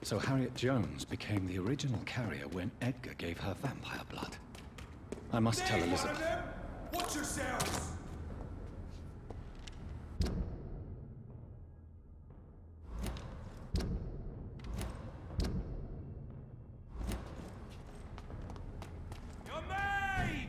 So Harriet Jones became the original carrier when Edgar gave her vampire blood. I must tell Elizabeth. Watch yourselves! Your maid!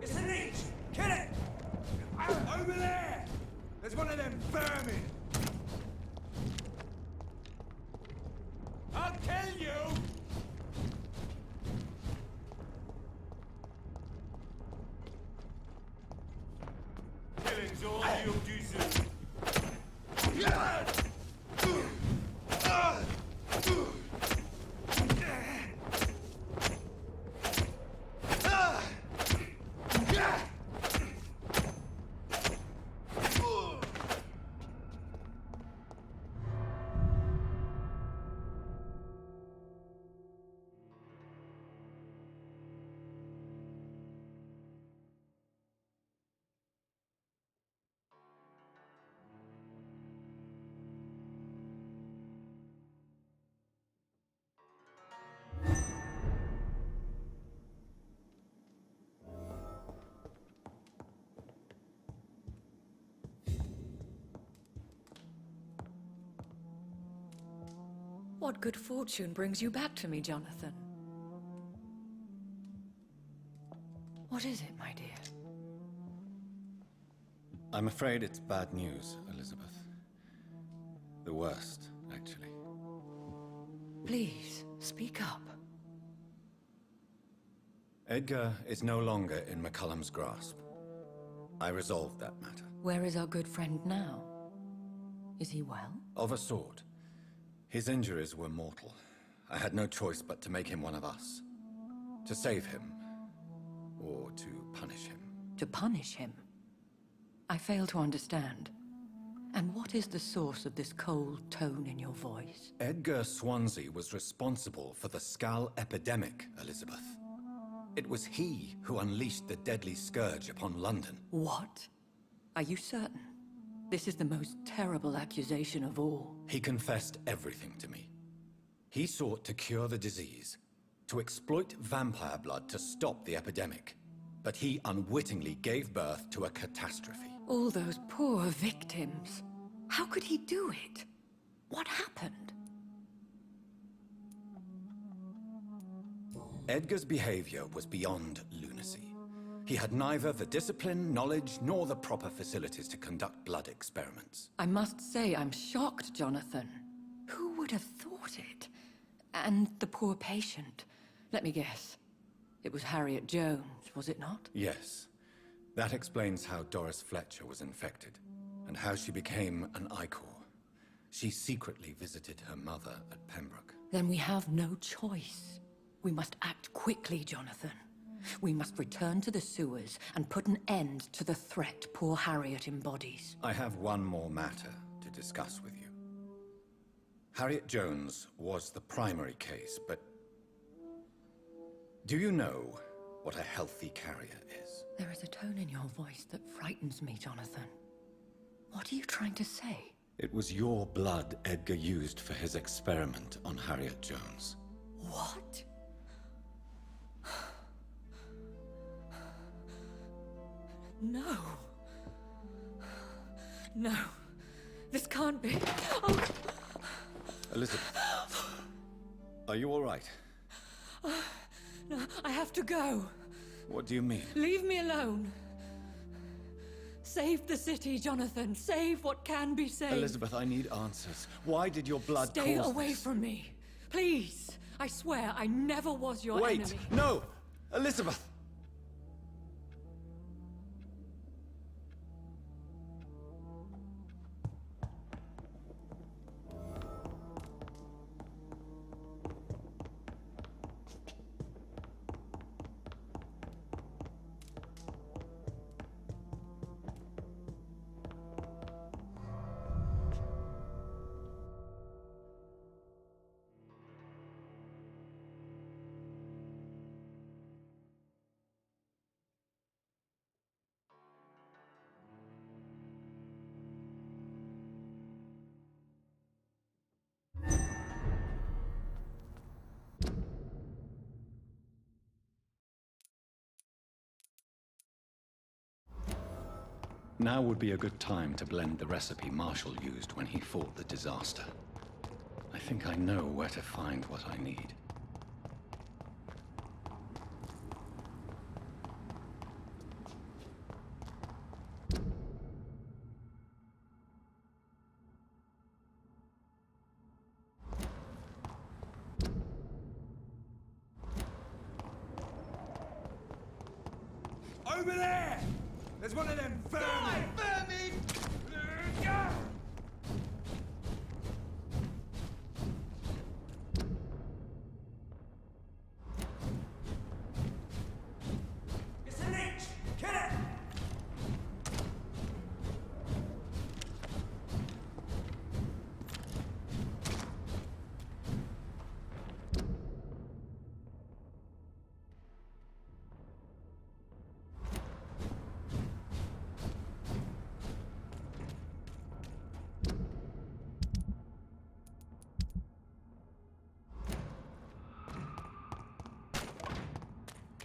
It's an inch! Kill it! Over there! There's one of them vermin! I'll kill you! Killing's all you'll deserve. What good fortune brings you back to me, Jonathan? What is it, my dear? I'm afraid it's bad news, Elizabeth. The worst, actually. Please, speak up. Edgar is no longer in McCullum's grasp. I resolved that matter. Where is our good friend now? Is he well? Of a sort. His injuries were mortal. I had no choice but to make him one of us. To save him. Or to punish him. To punish him? I fail to understand. And what is the source of this cold tone in your voice? Edgar Swansea was responsible for the Skal epidemic, Elizabeth. It was he who unleashed the deadly scourge upon London. What? Are you certain? This is the most terrible accusation of all. He confessed everything to me. He sought to cure the disease, to exploit vampire blood to stop the epidemic. But he unwittingly gave birth to a catastrophe. All those poor victims. How could he do it? What happened? Edgar's behavior was beyond lunacy. He had neither the discipline, knowledge, nor the proper facilities to conduct blood experiments. I must say I'm shocked, Jonathan. Who would have thought it? And the poor patient. Let me guess. It was Harriet Jones, was it not? Yes. That explains how Doris Fletcher was infected, and how she became an Icor. She secretly visited her mother at Pembroke. Then we have no choice. We must act quickly, Jonathan. We must return to the sewers and put an end to the threat poor Harriet embodies. I have one more matter to discuss with you. Harriet Jones was the primary case, but do you know what a healthy carrier is? There is a tone in your voice that frightens me, Jonathan. What are you trying to say? It was your blood Edgar used for his experiment on Harriet Jones. What? No. No. This can't be. Oh. Elizabeth, are you all right? No, I have to go. What do you mean? Leave me alone. Save the city, Jonathan. Save what can be saved. Elizabeth, I need answers. Why did your blood Stay cause away this? from me. Please. I swear I never was your Wait! enemy. No! Elizabeth! Now would be a good time to blend the recipe Marshall used when he fought the disaster. I think I know where to find what I need. Over there! There's one of them vermin! Vermin! It's a leech! Kill it!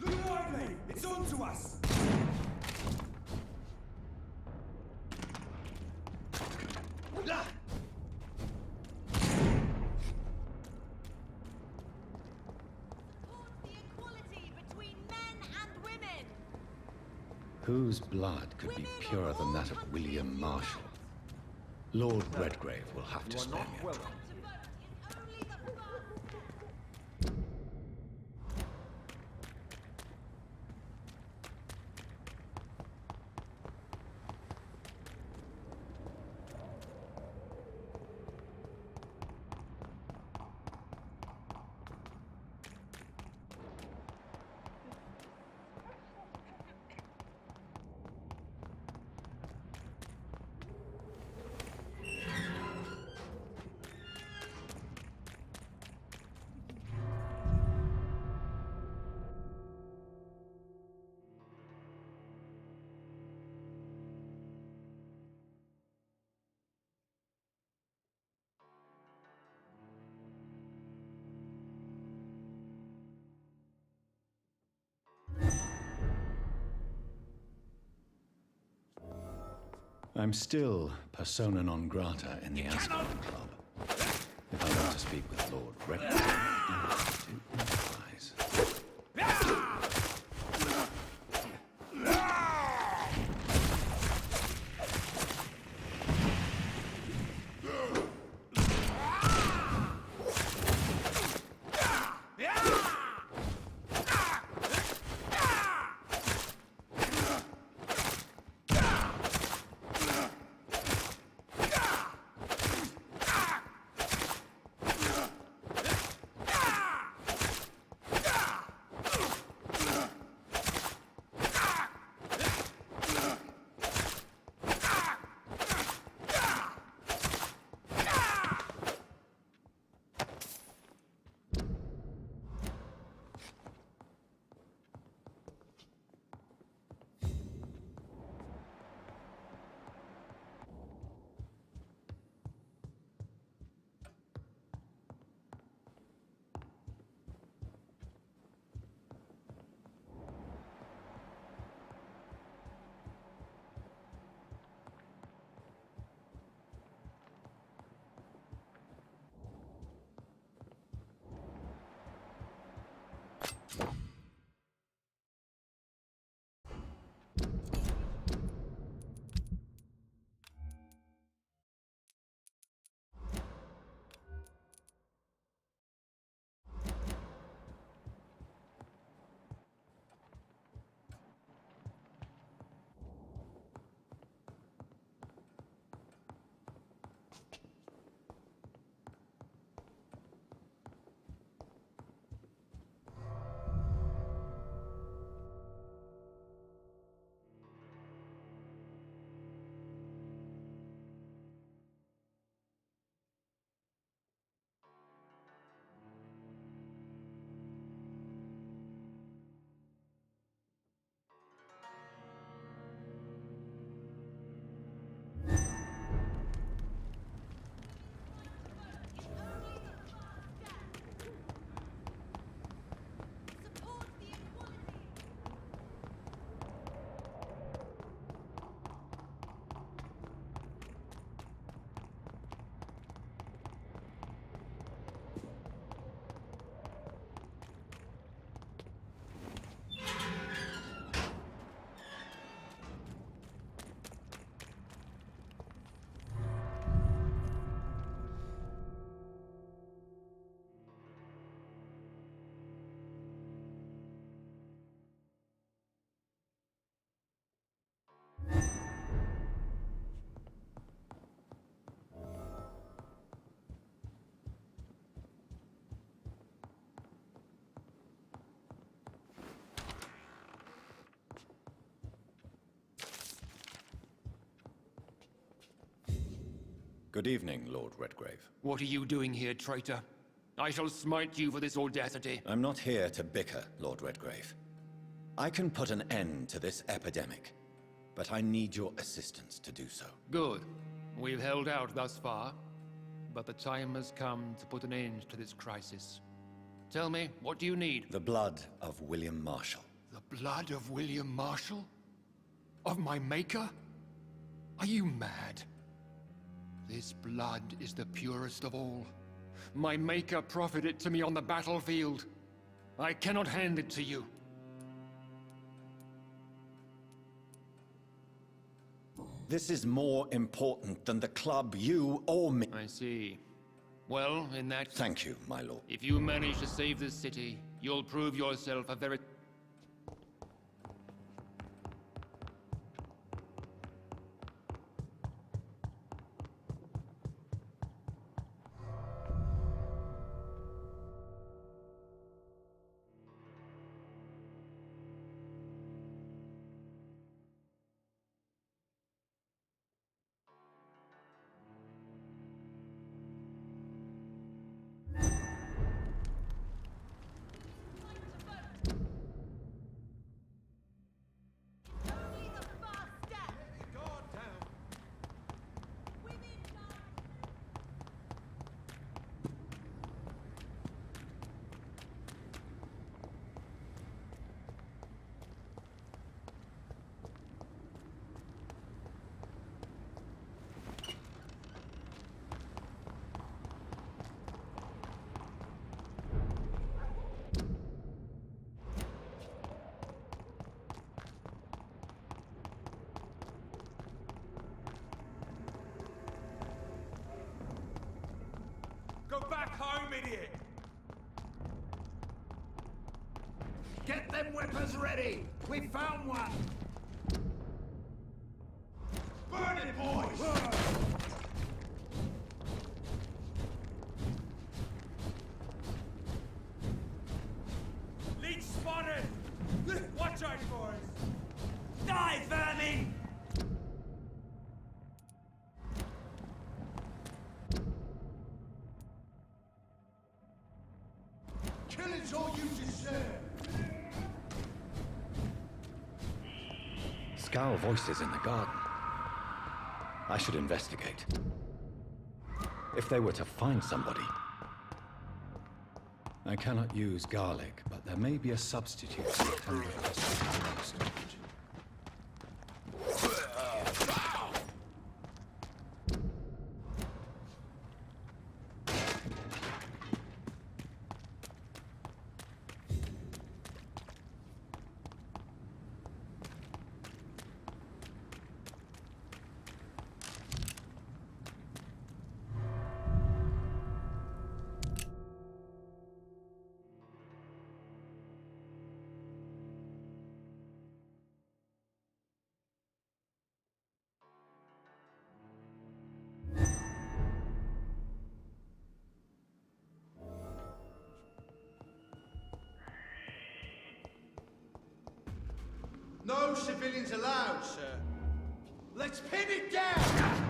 Look lively! It's on to us! Towards the equality between men and women. Whose blood could be Women of purer than all that of countries William Marshall? Lord Redgrave will have to spare me a To vote is only the first step. I'm still persona non grata in the Ascot Club. If I want to speak with Lord Redgrave, I have to improvise. Good evening, Lord Redgrave. What are you doing here, traitor? I shall smite you for this audacity. I'm not here to bicker, Lord Redgrave. I can put an end to this epidemic, but I need your assistance to do so. Good. We've held out thus far, but the time has come to put an end to this crisis. Tell me, what do you need? The blood of William Marshall. The blood of William Marshall? Of my maker? Are you mad? This blood is the purest of all. My maker proffered it to me on the battlefield. I cannot hand it to you. This is more important than the club, you or me. I see. Well, in that... Thank you, my lord. If you manage to save this city, you'll prove yourself a very... Only the first step. Guard down. Women Go back home, idiot! Get them weapons ready! We found one! Burn it, boys! Leech spotted! Watch out, boys! Die, vermin! Killing's all you deserve! Scowl voices in the garden. I should investigate. If they were to find somebody... I cannot use garlic, but there may be a substitute. No civilians allowed, sir. Let's pin it down!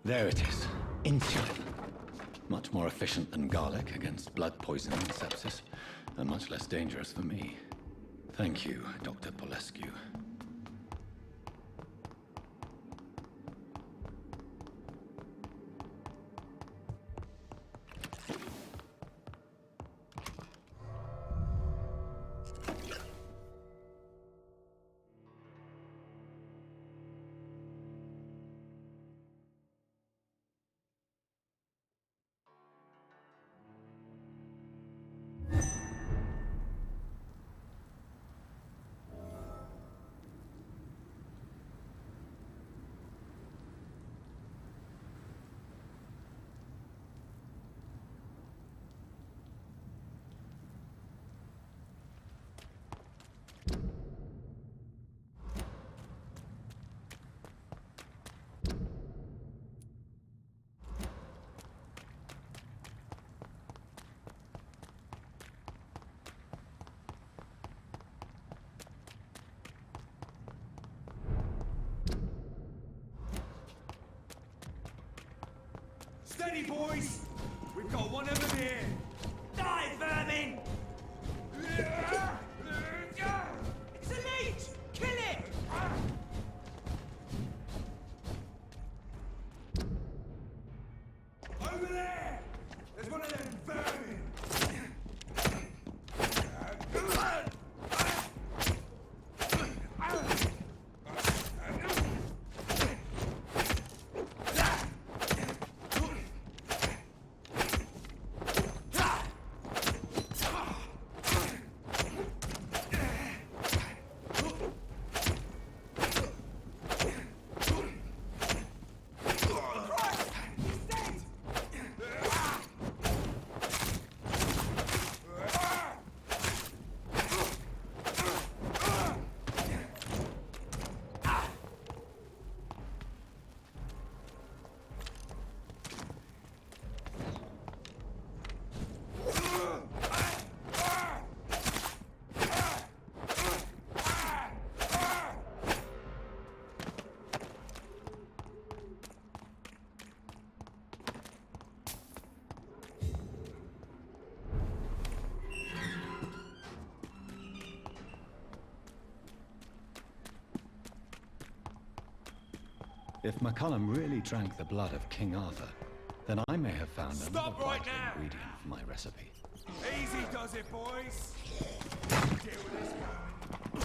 There it is. Insulin. Much more efficient than garlic against blood poisoning and sepsis, and much less dangerous for me. Thank you, Dr. Polescu. Steady, boys! We've got one of them here! Die, vermin! It's a leech! Kill it! Over there! There's one of them vermin! If McCullum really drank the blood of King Arthur, then I may have found another Stop right vital now! ingredient for my recipe. Easy does it, boys! Deal with this guy.